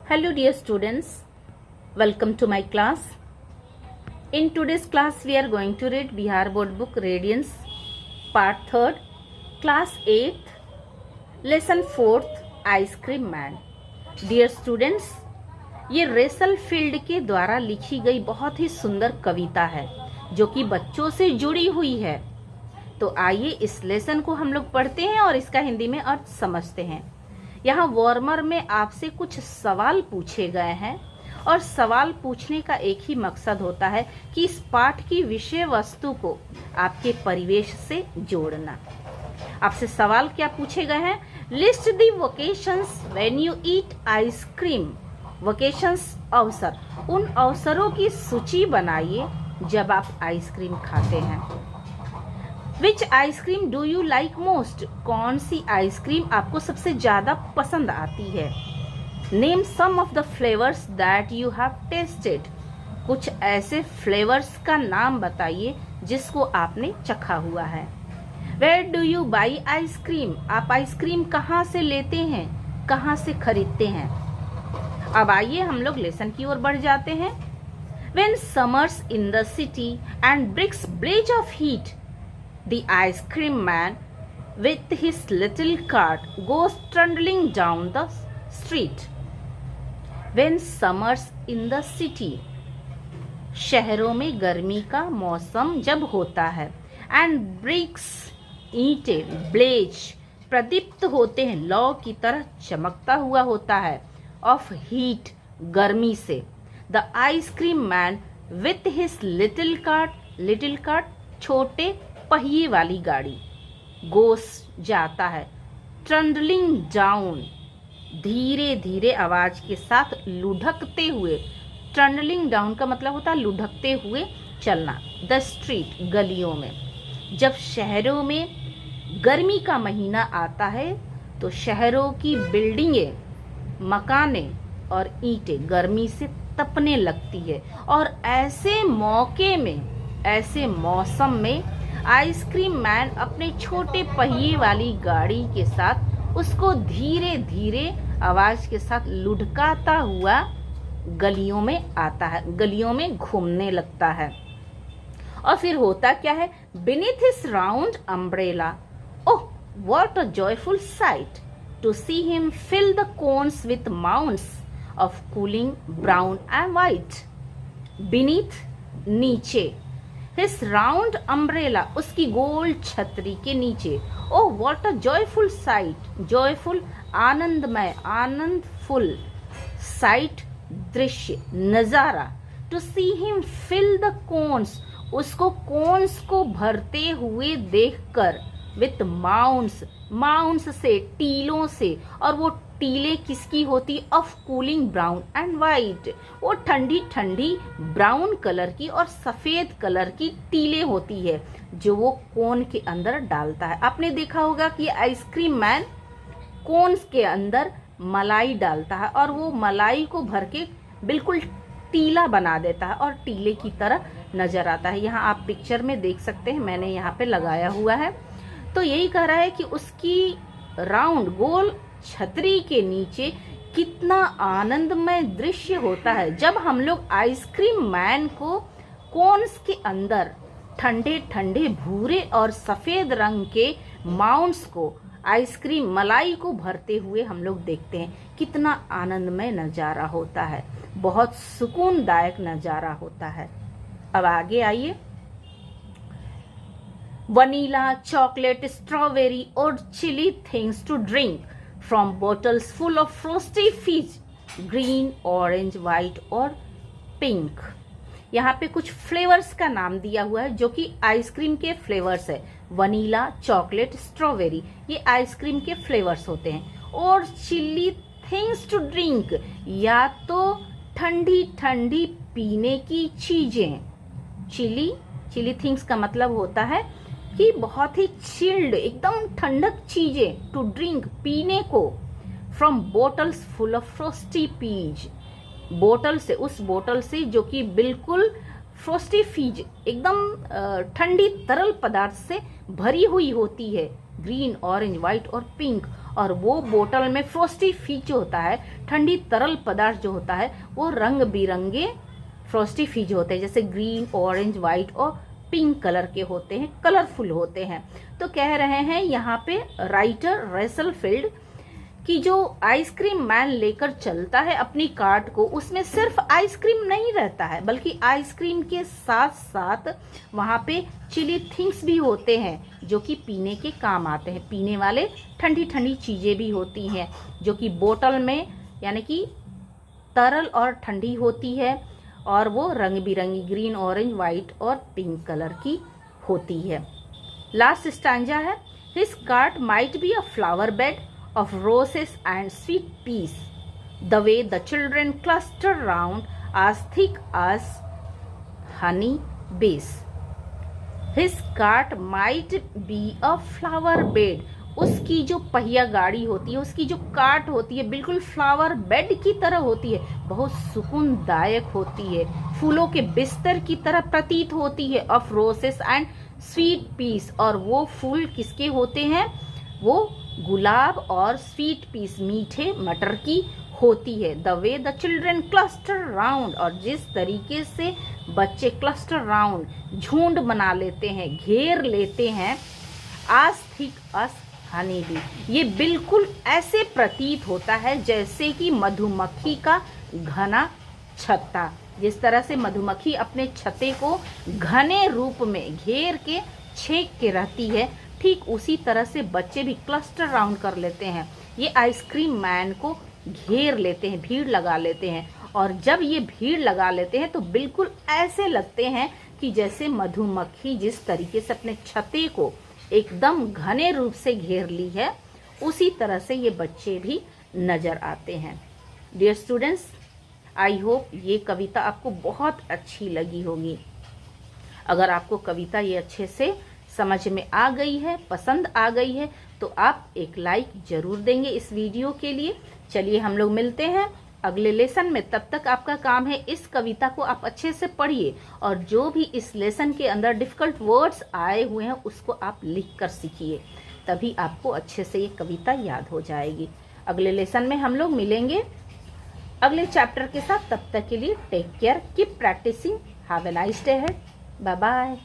Hello dear students, welcome to my class. In today's class we are going to read Bihar Board Book Radiance Part 3rd, Class 8th, Lesson 4th, Ice Cream Man. Dear students, ये wrestle field के द्वारा लिखी गई बहुत ही सुंदर कविता है जो कि बच्चों से जुड़ी हुई है। तो आइए इस लेसन को हम लोग पढ़ते हैं और इसका हिंदी में अर्थ समझते हैं। यहाँ वार्मर में आपसे कुछ सवाल पूछे गए हैं और सवाल पूछने का एक ही मकसद होता है कि इस पाठ की विषय वस्तु को आपके परिवेश से जोड़ना। आपसे सवाल क्या पूछे गए हैं? List the vocations when you eat ice cream. Vocations अवसर, उन अवसरों की सूची बनाइए जब आप आइसक्रीम खाते हैं। Which ice cream do you like most? कौन सी आइसक्रीम आपको सबसे ज्यादा पसंद आती है? Name some of the flavours that you have tested. कुछ ऐसे फ्लेवर्स का नाम बताइए जिसको आपने चखा हुआ है। Where do you buy ice cream? आप आइसक्रीम कहाँ से लेते हैं, कहाँ से खरीदते हैं? अब आइए हम लोग लेसन की ओर बढ़ जाते हैं। When summers in the city and bricks blaze of heat, the ice cream man with his little cart goes trundling down the street. When summers in the city, शहरों में गर्मी का मौसम जब होता है, and bricks, ईंटें, blaze, प्रदीप्त होते हैं, लौ की तरह चमकता हुआ होता है, of heat, गर्मी से, the ice cream man with his little cart, छोटे पहिए वाली गाड़ी, गोस, जाता है, ट्रंडलिंग डाउन, धीरे धीरे आवाज के साथ लुढ़कते हुए। ट्रंडलिंग डाउन का मतलब होता है लुढ़कते हुए चलना। द स्ट्रीट, गलियों में। जब शहरों में गर्मी का महीना आता है तो शहरों की बिल्डिंगें, मकाने और ईंटें गर्मी से तपने लगती है और ऐसे मौके में, ऐसे मौसम में आइसक्रीम मैन अपने छोटे पहिए वाली गाड़ी के साथ उसको धीरे धीरे आवाज के साथ लुढ़काता हुआ गलियों में आता है, गलियों में घूमने लगता है। और फिर होता क्या है? Beneath his round umbrella, oh what a joyful sight to see him fill the cones with mounds of cooling brown and white. Beneath, नीचे, his round umbrella, उसकी गोल छतरी के नीचे। Oh what a joyful sight, joyful, आनंदमय, आनंदफुल, sight, दृश्य, नजारा। To see him fill the cones, उसको cons को भरते हुए देखकर, with mounds से, टीलों से, और वो टीले किसकी होती? Of cooling brown and white, वो ठंडी ठंडी ब्राउन कलर की और सफेद कलर की टीले होती है जो वो कोन के अंदर डालता है। आपने देखा होगा कि आइसक्रीम मैन कोन्स के अंदर मलाई डालता है और वो मलाई को भर के बिल्कुल टीला बना देता है और टीले की तरह नजर आता है। यहाँ आप पिक्चर में देख सकते हैं, मैंने यहाँ पे लगाया हुआ है। तो यही कह रहा है कि उसकी राउंड, गोल छतरी के नीचे कितना आनंदमय दृश्य होता है जब हम लोग आइसक्रीम मैन को कोन्स के अंदर ठंडे ठंडे भूरे और सफेद रंग के माउंट्स को, आइसक्रीम मलाई को भरते हुए हम लोग देखते हैं। कितना आनंदमय नजारा होता है, बहुत सुकूनदायक नजारा होता है। अब आगे आइए। वनीला, चॉकलेट, स्ट्रॉबेरी और chilly things to drink from bottles full of frosty fizz, green, orange, white और pink। यहाँ पे कुछ फ्लेवर्स का नाम दिया हुआ है जो कि आइसक्रीम के फ्लेवर्स है। वनीला, चॉकलेट, स्ट्रॉबेरी, ये आइसक्रीम के फ्लेवर्स होते हैं। और चिली थिंग्स टू ड्रिंक, या तो ठंडी ठंडी पीने की चीजें। चिली थिंग्स का मतलब होता है कि बहुत ही चिल्ड, एकदम ठंडक चीजें, टू ड्रिंक, पीने को। From bottles full of frosty peas, बोतल से, उस बोतल से जो कि बिल्कुल फ्रोस्टी फीज, एकदम ठंडी तरल पदार्थ से भरी हुई होती है। ग्रीन, ऑरेंज, व्हाइट और पिंक, और वो बोतल में फ्रोस्टी फीज जो होता है, ठंडी तरल पदार्थ जो होता है, वो रंग बिरंगे फ्रोस्टी फीज होते हैं, जैसे ग्रीन, ऑरेंज, व्हाइट और पिंक कलर के होते हैं, कलरफुल होते हैं। तो कह रहे हैं यहाँ पे राइटर रेसलफील्ड कि जो आइसक्रीम मैन लेकर चलता है अपनी कार्ट को, उसमें सिर्फ आइसक्रीम नहीं रहता है, बल्कि आइसक्रीम के साथ साथ वहाँ पे चिली थिंग्स भी होते हैं जो कि पीने के काम आते हैं। पीने वाले ठंडी ठंडी चीज़ें भी होती हैं जो कि बोतल में यानी कि तरल और ठंडी होती है, और वो रंग बिरंगी ग्रीन, ऑरेंज, वाइट और पिंक कलर की होती है। लास्ट स्टैंजा है, his cart might be a flower bed of roses and sweet peas, the way the children cluster round as thick as honey bees. His cart might be a flower bed. उसकी जो पहिया गाड़ी होती है, उसकी जो cart होती है, बिल्कुल फ्लावर बेड की तरह होती है, बहुत सुकूनदायक होती है, फूलों के बिस्तर की तरह प्रतीत होती है। Of roses and sweet peas, और वो फूल किसके होते हैं? वो गुलाब और स्वीट पीस, मीठे मटर की होती है। The way the children cluster round, और जिस तरीके से बच्चे क्लस्टर राउंड झुंड बना लेते हैं, घेर लेते हैं, आज थिक अस हनी बी, ये बिल्कुल ऐसे प्रतीत होता है जैसे कि मधुमक्खी का घना छत्ता। जिस तरह से मधुमक्खी अपने छत्ते को घने रूप में घेर के छेक के रहती है, ठीक उसी तरह से बच्चे भी क्लस्टर राउंड कर लेते हैं, ये आइसक्रीम मैन को घेर लेते हैं, भीड़ लगा लेते हैं। और जब ये भीड़ लगा लेते हैं तो बिल्कुल ऐसे लगते हैं कि जैसे मधुमक्खी जिस तरीके से अपने छत्ते को एकदम घने रूप से घेर ली है, उसी तरह से ये बच्चे भी नजर आते हैं। डियर स्टूडेंट्स, आई होप ये कविता आपको बहुत अच्छी लगी होगी। अगर आपको कविता ये अच्छे से समझ में आ गई है, पसंद आ गई है, तो आप एक लाइक जरूर देंगे इस वीडियो के लिए। चलिए हम लोग मिलते हैं अगले लेसन में। तब तक आपका काम है इस कविता को आप अच्छे से पढ़िए, और जो भी इस लेसन के अंदर डिफिकल्ट वर्ड्स आए हुए हैं उसको आप लिख कर सीखिए, तभी आपको अच्छे से ये कविता याद हो जाएगी। अगले लेसन में हम लोग मिलेंगे अगले चैप्टर के साथ। तब तक के लिए take care, keep practising, have a nice day ahead, bye bye.